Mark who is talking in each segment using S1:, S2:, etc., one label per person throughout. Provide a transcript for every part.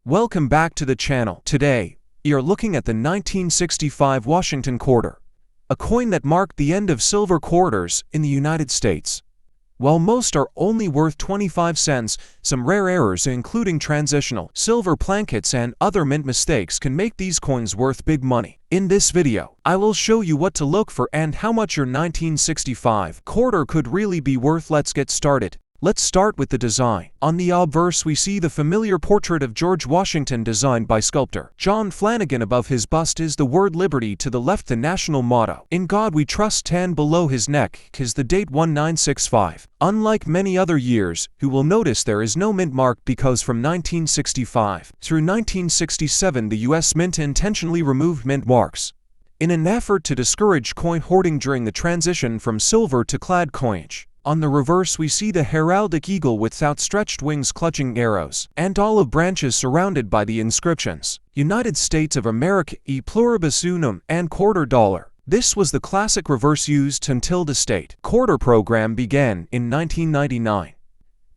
S1: Welcome back to the channel. Today, we are looking at the 1965 Washington quarter, a coin that marked the end of silver quarters in the United States. While most are only worth 25 cents, some rare errors including transitional, silver planchets and other mint mistakes can make these coins worth big money. In this video, I will show you what to look for and how much your 1965 quarter could really be worth. Let's get started. Let's start with the design. On the obverse we see the familiar portrait of George Washington designed by sculptor John Flanagan. Above his bust is the word Liberty, to the left the national motto, "In God We Trust," and below his neck is the date 1965. Unlike many other years, you will notice there is no mint mark because from 1965 through 1967 the US Mint intentionally removed mint marks in an effort to discourage coin hoarding during the transition from silver to clad coinage. On the reverse we see the heraldic eagle with outstretched wings clutching arrows, and olive branches surrounded by the inscriptions, United States of America, e pluribus unum, and quarter dollar. This was the classic reverse used until the state quarter program began in 1999.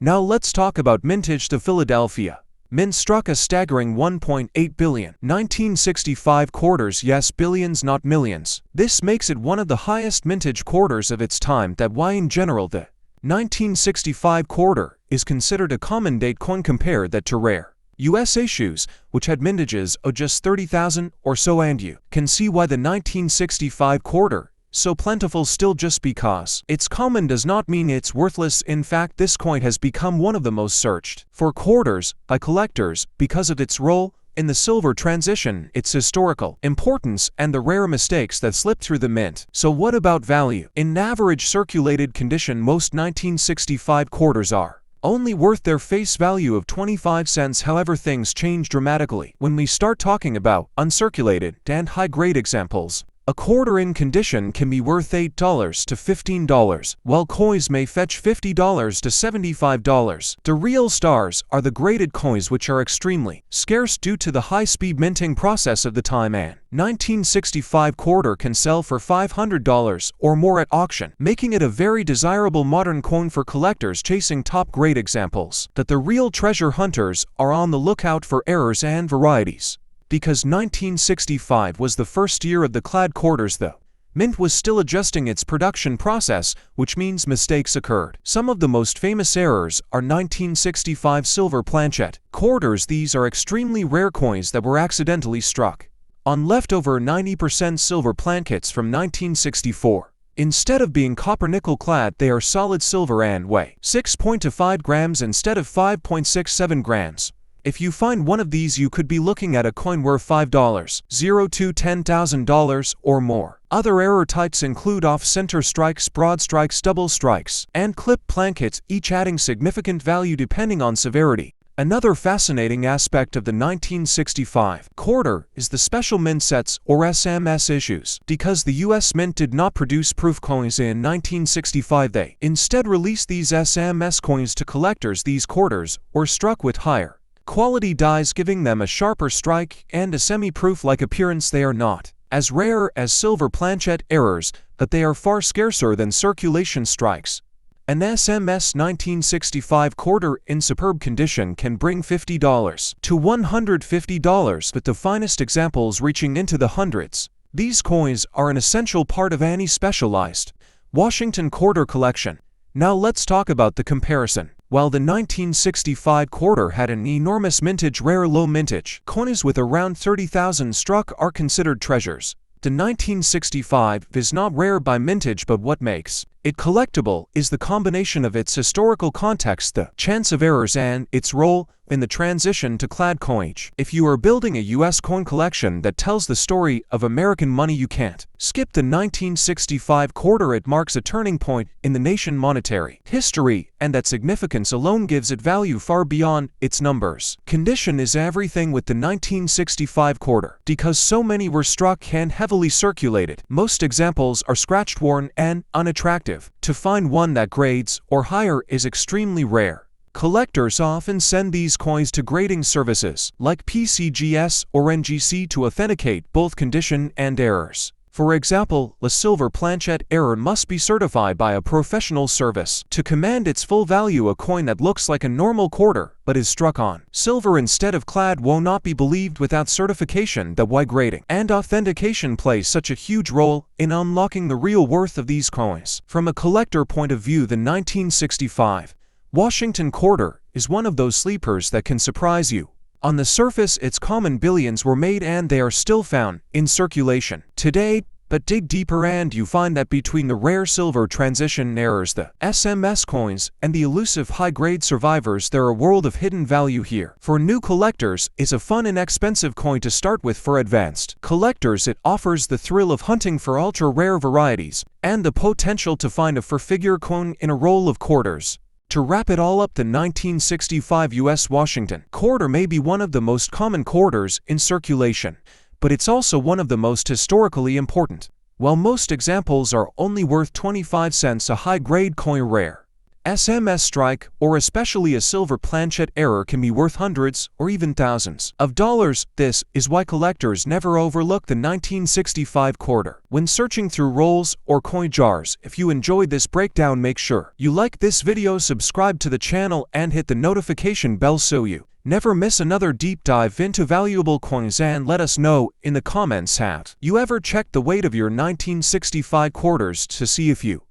S1: Now let's talk about mintage. The Philadelphia Mint struck a staggering 1.8 billion 1965 quarters, yes, billions not millions. This makes it one of the highest mintage quarters of its time. That why in general the 1965 quarter is considered a common date coin. Compare that to rare US issues, which had mintages of just 30,000 or so, and you can see why the 1965 quarter so plentiful. Still, just because it's common does not mean it's worthless. In fact, this coin has become one of the most searched for quarters by collectors because of its role in the silver transition, its historical importance, and the rare mistakes that slip through the mint. So what about value? In average circulated condition, most 1965 quarters are only worth their face value of 25 cents. However, things change dramatically when we start talking about uncirculated and high-grade examples. A quarter in condition can be worth $8 to $15, while coins may fetch $50 to $75. The real stars are the graded coins, which are extremely scarce due to the high-speed minting process of the time. An 1965 quarter can sell for $500 or more at auction, making it a very desirable modern coin for collectors chasing top-grade examples. That the real treasure hunters are on the lookout for errors and varieties. Because 1965 was the first year of the clad quarters, the mint was still adjusting its production process, which means mistakes occurred. Some of the most famous errors are 1965 silver planchet quarters. These are extremely rare coins that were accidentally struck on leftover 90% silver planchets from 1964. Instead of being copper-nickel clad, they are solid silver and weigh 6.25 grams instead of 5.67 grams. If you find one of these, you could be looking at a coin worth $5 to $10,000 or more. Other error types include off-center strikes, broad strikes, double strikes, and clip planchets, each adding significant value depending on severity. Another fascinating aspect of the 1965 quarter is the special mint sets or SMS issues. Because the US Mint did not produce proof coins in 1965, they instead released these SMS coins to collectors. These quarters were struck with higher quality dies, giving them a sharper strike and a semi-proof-like appearance. They are not as rare as silver planchet errors, but they are far scarcer than circulation strikes. An SMS 1965 quarter in superb condition can bring $50 to $150, with the finest examples reaching into the hundreds. These coins are an essential part of any specialized Washington quarter collection. Now let's talk about the comparison. While the 1965 quarter had an enormous mintage, rare low mintage coins with around 30,000 struck are considered treasures. The 1965 is not rare by mintage, but what makes it collectible is the combination of its historical context, the chance of errors, and its role in the transition to clad coinage. If you are building a US coin collection that tells the story of American money, you can't skip the 1965 quarter. It marks a turning point in the nation's monetary history, and that significance alone gives it value far beyond its numbers. Condition is everything with the 1965 quarter. Because so many were struck and heavily circulated, most examples are scratched, worn, and unattractive. To find one that grades or higher is extremely rare. Collectors often send these coins to grading services like PCGS or NGC to authenticate both condition and errors. For example, a silver planchet error must be certified by a professional service. To command its full value, a coin that looks like a normal quarter but is struck on silver instead of clad will not be believed without certification. The Y grading and authentication plays such a huge role in unlocking the real worth of these coins. From a collector point of view, the 1965 Washington quarter is one of those sleepers that can surprise you. On the surface, it's common. Billions were made and they are still found in circulation today, but dig deeper and you find that between the rare silver transition errors, the SMS coins, and the elusive high-grade survivors, there are a world of hidden value here. For new collectors, it's a fun and inexpensive coin to start with. For advanced collectors, it offers the thrill of hunting for ultra-rare varieties and the potential to find a four-figure coin in a roll of quarters. To wrap it all up, the 1965 U.S. Washington quarter may be one of the most common quarters in circulation, but it's also one of the most historically important. While most examples are only worth 25 cents, a high-grade coin, rare SMS strike, or especially a silver planchet error can be worth hundreds or even thousands of dollars. This is why collectors never overlook the 1965 quarter when searching through rolls or coin jars. If you enjoyed this breakdown, make sure you like this video, subscribe to the channel, and hit the notification bell so you never miss another deep dive into valuable coins. And let us know in the comments, have you ever checked the weight of your 1965 quarters to see if you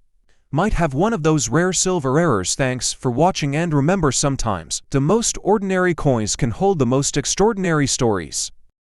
S1: might have one of those rare silver errors? Thanks for watching, and remember, sometimes the most ordinary coins can hold the most extraordinary stories.